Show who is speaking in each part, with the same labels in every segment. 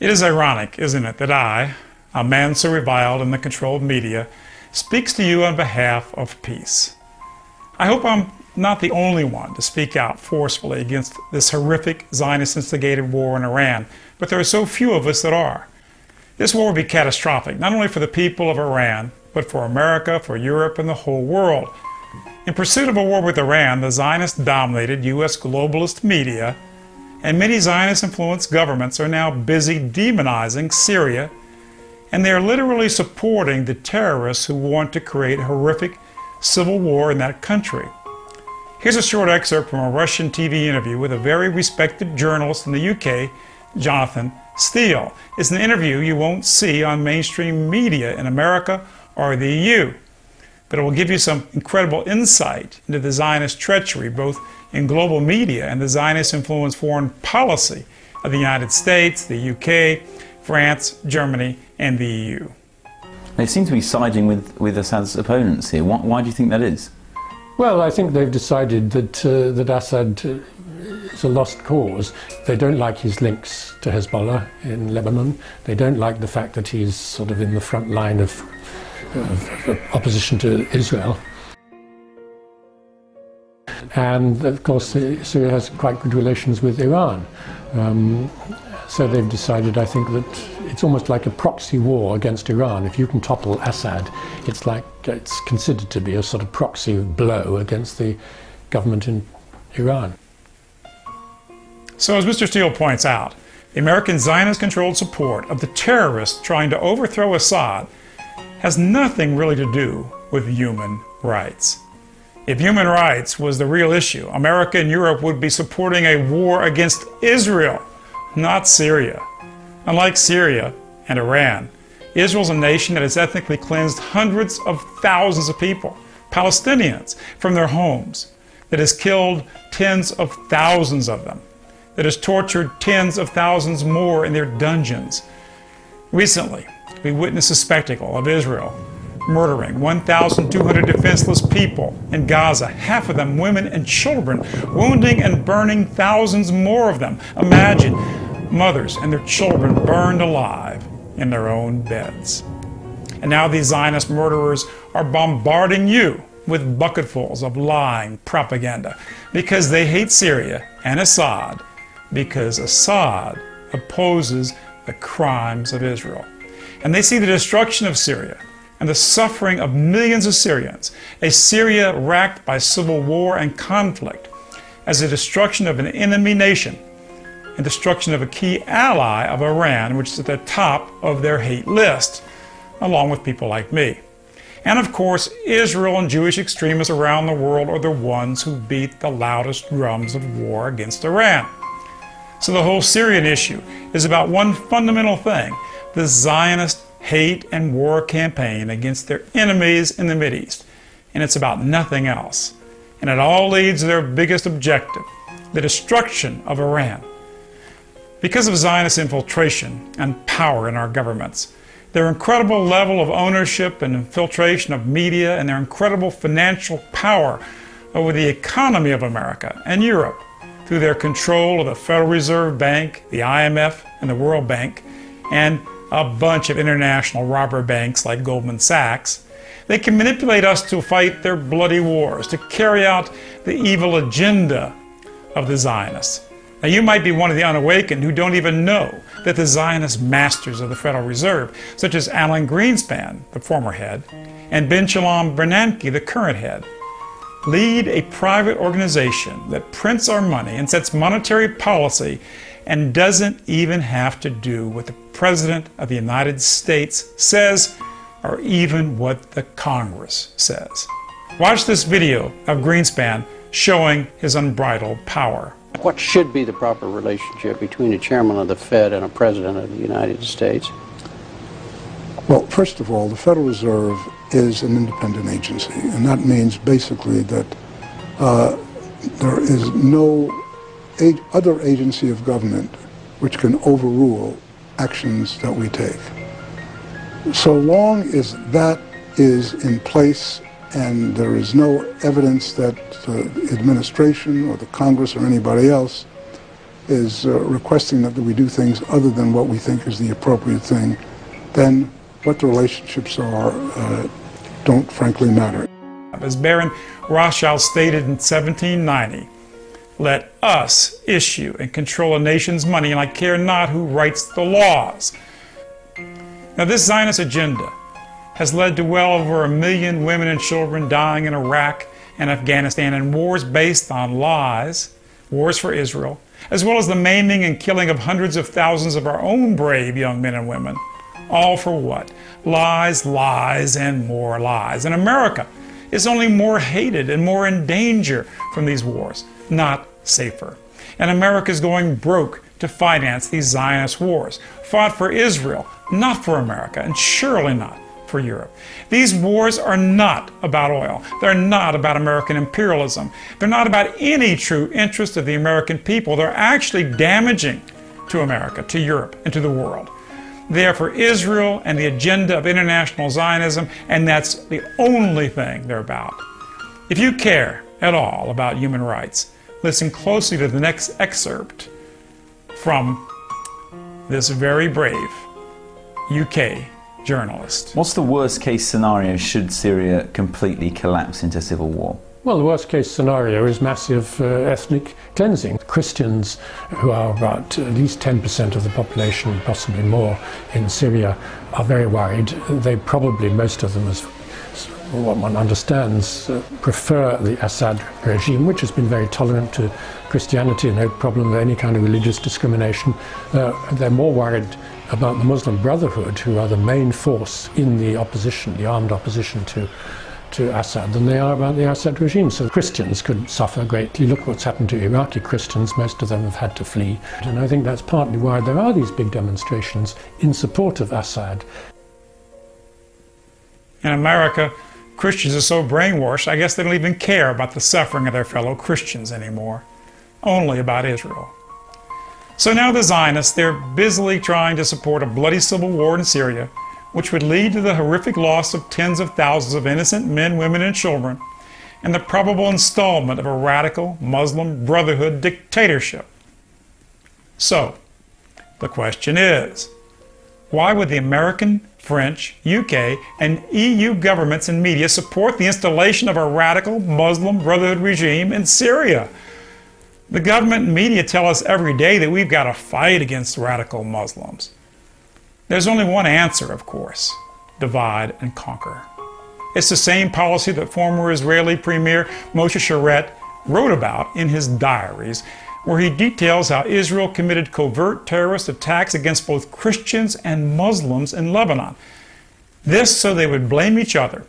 Speaker 1: It is ironic, isn't it, that I, a man so reviled in the controlled media, speaks to you on behalf of peace. I hope I'm not the only one to speak out forcefully against this horrific Zionist-instigated war in Iran, but there are so few of us that are. This war will be catastrophic, not only for the people of Iran, but for America, for Europe, and the whole world. In pursuit of a war with Iran, the Zionist-dominated U.S. globalist media and many Zionist-influenced governments are now busy demonizing Syria, and they are literally supporting the terrorists who want to create a horrific civil war in that country. Here's a short excerpt from a Russian TV interview with a very respected journalist in the UK, Jonathan Steele. It's an interview you won't see on mainstream media in America or the EU, but it will give you some incredible insight into the Zionist treachery both in global media and the Zionist-influenced foreign policy of the United States, the UK, France, Germany, and the EU.
Speaker 2: They seem to be siding with Assad's opponents here. Why do you think that is?
Speaker 3: Well, I think they've decided that that Assad is a lost cause. They don't like his links to Hezbollah in Lebanon. They don't like the fact that he's sort of in the front line of opposition to Israel. And of course, Syria has quite good relations with Iran. So they've decided, I think, that it's almost like a proxy war against Iran. If you can topple Assad, it's considered to be a sort of proxy blow against the government in Iran.
Speaker 1: So as Mr. Steele points out, the American Zionist-controlled support of the terrorists trying to overthrow Assad has nothing really to do with human rights. If human rights was the real issue, America and Europe would be supporting a war against Israel, not Syria. Unlike Syria and Iran, Israel's a nation that has ethnically cleansed hundreds of thousands of people, Palestinians, from their homes, that has killed tens of thousands of them, that has tortured tens of thousands more in their dungeons. Recently, we witnessed a spectacle of Israel murdering 1,200 defenseless people in Gaza, half of them women and children, wounding and burning thousands more of them. Imagine mothers and their children burned alive in their own beds. And now these Zionist murderers are bombarding you with bucketfuls of lying propaganda because they hate Syria and Assad, because Assad opposes the crimes of Israel. And they see the destruction of Syria and the suffering of millions of Syrians, a Syria racked by civil war and conflict, as the destruction of an enemy nation and destruction of a key ally of Iran, which is at the top of their hate list, along with people like me. And of course, Israel and Jewish extremists around the world are the ones who beat the loudest drums of war against Iran. So the whole Syrian issue is about one fundamental thing: the Zionist hate and war campaign against their enemies in the Mideast. And it's about nothing else. And it all leads to their biggest objective, the destruction of Iran. Because of Zionist infiltration and power in our governments, their incredible level of ownership and infiltration of media, and their incredible financial power over the economy of America and Europe through their control of the Federal Reserve Bank, the IMF, and the World Bank, and a bunch of international robber banks like Goldman Sachs, they can manipulate us to fight their bloody wars, to carry out the evil agenda of the Zionists. Now, you might be one of the unawakened who don't even know that the Zionist masters of the Federal Reserve, such as Alan Greenspan, the former head, and Ben Shalom Bernanke, the current head, lead a private organization that prints our money and sets monetary policy and doesn't even have to do what the President of the United States says, or even what the Congress says. Watch this video of Greenspan showing his unbridled power.
Speaker 4: What should be the proper relationship between a chairman of the Fed and a President of the United States?
Speaker 5: Well, first of all, the Federal Reserve is an independent agency, and that means basically that there is no other agency of government which can overrule actions that we take. So long as that is in place and there is no evidence that the administration or the Congress or anybody else is requesting that we do things other than what we think is the appropriate thing, then what the relationships are don't frankly matter.
Speaker 1: As Baron Rothschild stated in 1790, let us issue and control a nation's money, and I care not who writes the laws. Now, this Zionist agenda has led to well over 1 million women and children dying in Iraq and Afghanistan in wars based on lies, wars for Israel, as well as the maiming and killing of hundreds of thousands of our own brave young men and women. All for what? Lies, lies, and more lies. And America is only more hated and more in danger from these wars, not safer. And America is going broke to finance these Zionist wars, fought for Israel, not for America, and surely not for Europe. These wars are not about oil. They're not about American imperialism. They're not about any true interest of the American people. They're actually damaging to America, to Europe, and to the world. They are for Israel and the agenda of international Zionism, and that's the only thing they're about. If you care at all about human rights, listen closely to the next excerpt from this very brave UK journalist.
Speaker 2: What's the worst case scenario should Syria completely collapse into civil war?
Speaker 3: Well, the worst case scenario is massive ethnic cleansing. Christians, who are about at least 10% of the population, possibly more, in Syria, are very worried. They probably, most of them, as what one understands, prefer the Assad regime, which has been very tolerant to Christianity, no problem with any kind of religious discrimination. They're more worried about the Muslim Brotherhood, who are the main force in the opposition, the armed opposition to Assad, than they are about the Assad regime. So Christians could suffer greatly. Look what's happened to Iraqi Christians. Most of them have had to flee. And I think that's partly why there are these big demonstrations in support of Assad.
Speaker 1: In America, Christians are so brainwashed, I guess they don't even care about the suffering of their fellow Christians anymore. Only about Israel. So now the Zionists, they're busily trying to support a bloody civil war in Syria, which would lead to the horrific loss of tens of thousands of innocent men, women, and children, and the probable installment of a radical Muslim Brotherhood dictatorship. So, the question is, why would the American, French, UK, and EU governments and media support the installation of a radical Muslim Brotherhood regime in Syria? The government and media tell us every day that we've got to fight against radical Muslims. There's only one answer, of course: divide and conquer. It's the same policy that former Israeli Premier Moshe Sharett wrote about in his diaries, where he details how Israel committed covert terrorist attacks against both Christians and Muslims in Lebanon. This so they would blame each other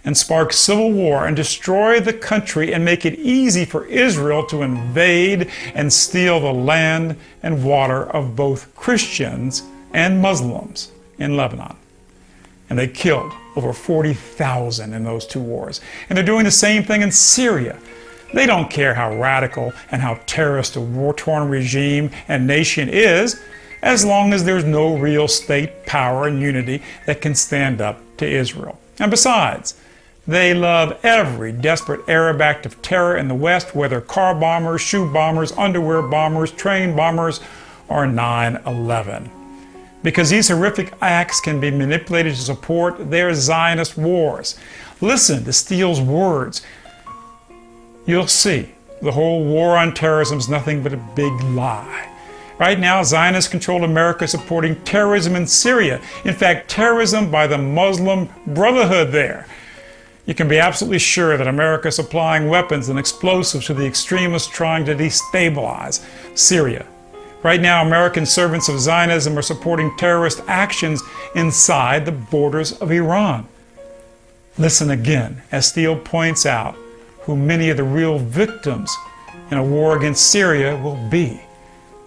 Speaker 1: and spark civil war and destroy the country and make it easy for Israel to invade and steal the land and water of both Christians and Muslims in Lebanon. And they killed over 40,000 in those two wars. And they're doing the same thing in Syria. They don't care how radical and how terrorist a war-torn regime and nation is, as long as there's no real state power and unity that can stand up to Israel. And besides, they love every desperate Arab act of terror in the West, whether car bombers, shoe bombers, underwear bombers, train bombers, or 9/11. Because these horrific acts can be manipulated to support their Zionist wars. Listen to Steele's words. You'll see the whole war on terrorism is nothing but a big lie. Right now, Zionist-controlled America is supporting terrorism in Syria. In fact, terrorism by the Muslim Brotherhood there. You can be absolutely sure that America is supplying weapons and explosives to the extremists trying to destabilize Syria. Right now, American servants of Zionism are supporting terrorist actions inside the borders of Iran. Listen again, as Steele points out, who many of the real victims in a war against Syria will be: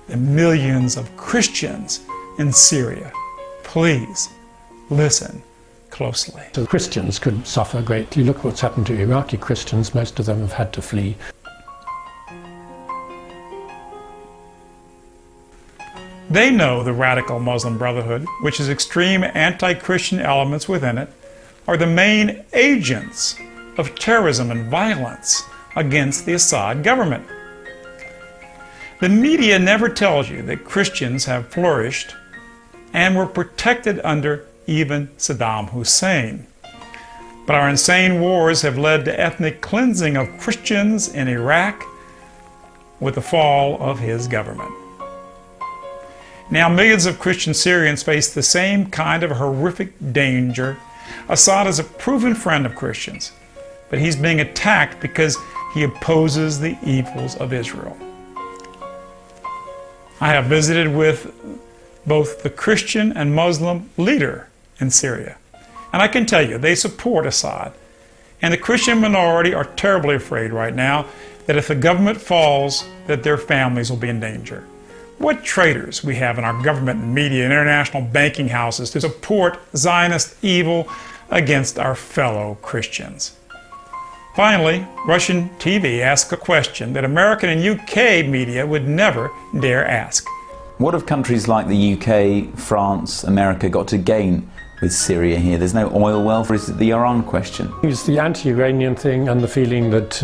Speaker 1: the millions of Christians in Syria. Please listen closely.
Speaker 3: So Christians could suffer greatly. Look what's happened to Iraqi Christians. Most of them have had to flee.
Speaker 1: They know the radical Muslim Brotherhood, which has extreme anti-Christian elements within it, are the main agents of terrorism and violence against the Assad government. The media never tells you that Christians have flourished and were protected under even Saddam Hussein. But our insane wars have led to ethnic cleansing of Christians in Iraq with the fall of his government. Now millions of Christian Syrians face the same kind of horrific danger. Assad is a proven friend of Christians, but he's being attacked because he opposes the evils of Israel. I have visited with both the Christian and Muslim leader in Syria, and I can tell you they support Assad. And the Christian minority are terribly afraid right now that if the government falls, that their families will be in danger. What traitors we have in our government and media and international banking houses to support Zionist evil against our fellow Christians. Finally, Russian TV asks a question that American and UK media would never dare ask.
Speaker 2: What have countries like the UK, France, America got to gain with Syria here? There's no oil well, or is it the Iran question?
Speaker 3: It's the anti-Iranian thing and the feeling that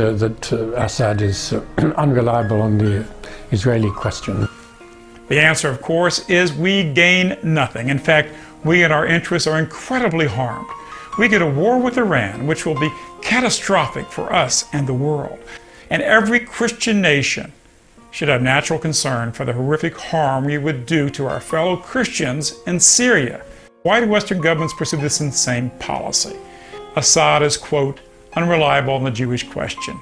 Speaker 3: Assad is unreliable on the Israeli question.
Speaker 1: The answer, of course, is we gain nothing. In fact, we and our interests are incredibly harmed. We get a war with Iran, which will be catastrophic for us and the world. And every Christian nation should have natural concern for the horrific harm we would do to our fellow Christians in Syria. Why do Western governments pursue this insane policy? Assad is, quote, unreliable on the Jewish question.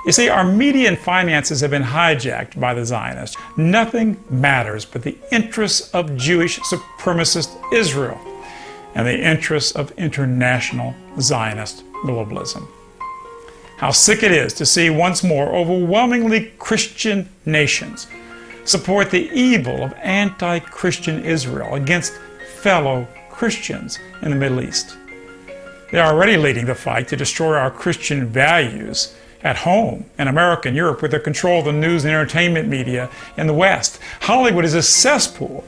Speaker 1: You see, our media and finances have been hijacked by the Zionists. Nothing matters but the interests of Jewish supremacist Israel and the interests of international Zionist globalism. How sick it is to see once more overwhelmingly Christian nations support the evil of anti-Christian Israel against fellow Christians in the Middle East. They are already leading the fight to destroy our Christian values at home in America and Europe with their control of the news and entertainment media in the West. Hollywood is a cesspool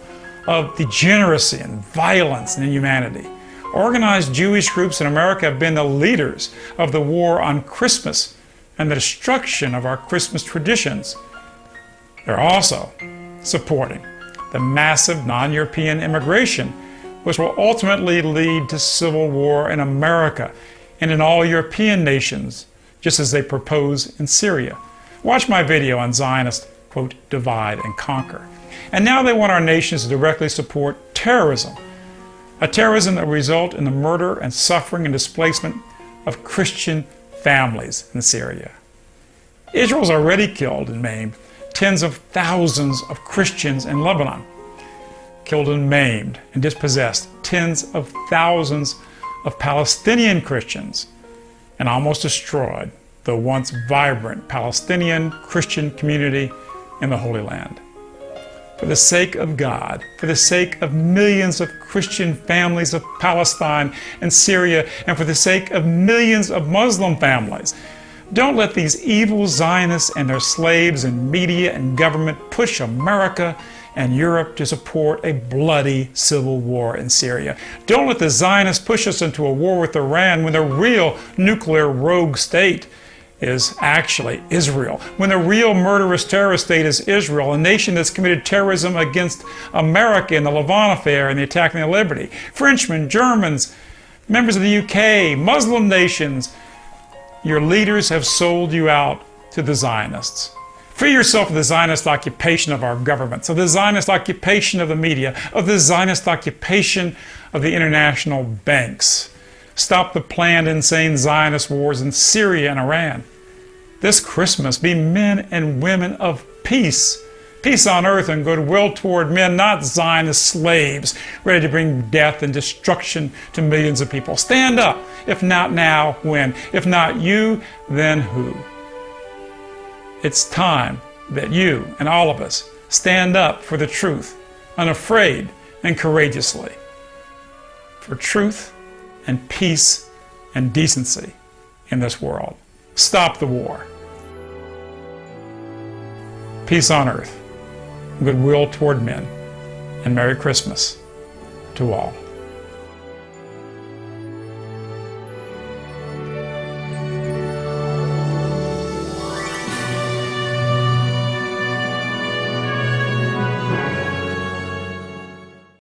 Speaker 1: of degeneracy and violence and inhumanity. Organized Jewish groups in America have been the leaders of the war on Christmas and the destruction of our Christmas traditions. They're also supporting the massive non-European immigration, which will ultimately lead to civil war in America and in all European nations, just as they propose in Syria. Watch my video on Zionist, quote, divide and conquer. And now they want our nations to directly support terrorism, a terrorism that will result in the murder and suffering and displacement of Christian families in Syria. Israel's already killed and maimed tens of thousands of Christians in Lebanon, killed and maimed and dispossessed tens of thousands of Palestinian Christians, and almost destroyed the once vibrant Palestinian Christian community in the Holy Land. For the sake of God, for the sake of millions of Christian families of Palestine and Syria, and for the sake of millions of Muslim families, don't let these evil Zionists and their slaves in media and government push America and Europe to support a bloody civil war in Syria. Don't let the Zionists push us into a war with Iran when the real nuclear rogue state is actually Israel. When the real murderous terrorist state is Israel, a nation that's committed terrorism against America in the Levant affair and the attack on the Liberty. Frenchmen, Germans, members of the UK, Muslim nations, your leaders have sold you out to the Zionists. Free yourself of the Zionist occupation of our governments, of the Zionist occupation of the media, of the Zionist occupation of the international banks. Stop the planned insane Zionist wars in Syria and Iran. This Christmas, be men and women of peace. Peace on earth and goodwill toward men, not Zionist slaves ready to bring death and destruction to millions of people. Stand up. If not now, when? If not you, then who? It's time that you and all of us stand up for the truth, unafraid and courageously. For truth and peace and decency in this world. Stop the war. Peace on earth, goodwill toward men, and Merry Christmas to all.